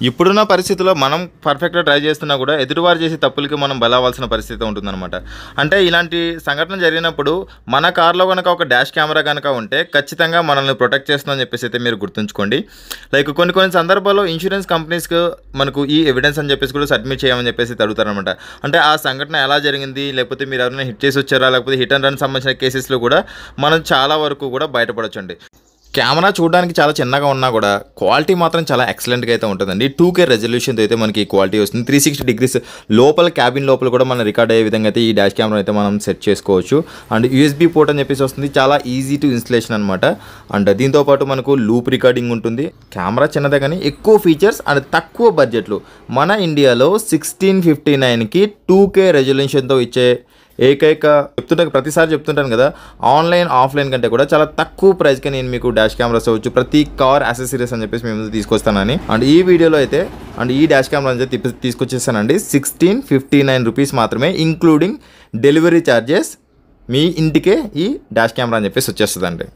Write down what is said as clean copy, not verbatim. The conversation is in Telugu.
ఇప్పుడున్న పరిస్థితిలో మనం పర్ఫెక్ట్‌గా ట్రై చేస్తున్నా కూడా ఎదుటివారు చేసే తప్పులకి మనం బలవ్వాల్సిన పరిస్థితి ఉంటుందన్నమాట. అంటే ఇలాంటి సంఘటన జరిగినప్పుడు మన కార్‌లో గనక ఒక డాష్ కెమెరా గనక ఉంటే ఖచ్చితంగా మనల్ని ప్రొటెక్ట్ చేస్తుందని చెప్పేసి అయితే మీరు గుర్తుంచుకోండి. లైక్ కొన్ని సందర్భాల్లో ఇన్స్యూరెన్స్ కంపెనీస్‌కి మనకు ఈ ఎవిడెన్స్ అని చెప్పేసి కూడా సబ్మిట్ చేయమని చెప్పేసి అడుగుతారనమాట. అంటే ఆ సంఘటన ఎలా జరిగింది, లేకపోతే మీరు ఎవరైనా హిట్ చేసి వచ్చారా, లేకపోతే హిట్ అండ్ రన్ సంబంధించిన కేసెస్‌లో కూడా మనం చాలా వరకు కూడా బయటపడొచ్చండి. కెమెరా చూడడానికి చాలా చిన్నగా ఉన్నా కూడా క్వాలిటీ మాత్రం చాలా ఎక్సలెంట్‌గా అయితే ఉంటుందండి. 2K రెజల్యూషన్‌తో అయితే మనకి క్వాలిటీ వస్తుంది. 360 డిగ్రీస్ లోపల క్యాబిన్ లోపల కూడా మనం రికార్డ్ అయ్యే విధంగా అయితే ఈ డాష్ కెమెరా అయితే మనం సెట్ చేసుకోవచ్చు. అండ్ USB పోర్ట్ అని చెప్పేసి వస్తుంది. చాలా ఈజీ టు ఇన్‌స్టలేషన్ అనమాట. అండ్ దీంతో పాటు మనకు లూప్ రికార్డింగ్ ఉంటుంది. కెమెరా చిన్నదే కానీ ఎక్కువ ఫీచర్స్ అండ్ తక్కువ బడ్జెట్‌లో మన ఇండియాలో 1659కి 2K రెజల్యూషన్‌తో ఇచ్చే ప్రతిసారి చెప్తుంటాను కదా, ఆన్లైన్ ఆఫ్లైన్ కంటే కూడా చాలా తక్కువ ప్రైస్కి నేను మీకు డాష్ కెమెరాస్ అవ్వచ్చు, ప్రతి కార్ యాక్సెసరీస్ అని చెప్పేసి మేము తీసుకొస్తానని. అండ్ ఈ వీడియోలో అయితే ఈ డాష్ కెమెరా అయితే తీసుకొచ్చేసానండి. 1659 రూపీస్ మాత్రమే, ఇంక్లూడింగ్ డెలివరీ ఛార్జెస్. మీ ఇంటికే ఈ డాష్ కెమెరా అని చెప్పేసి వచ్చేస్తుందండి.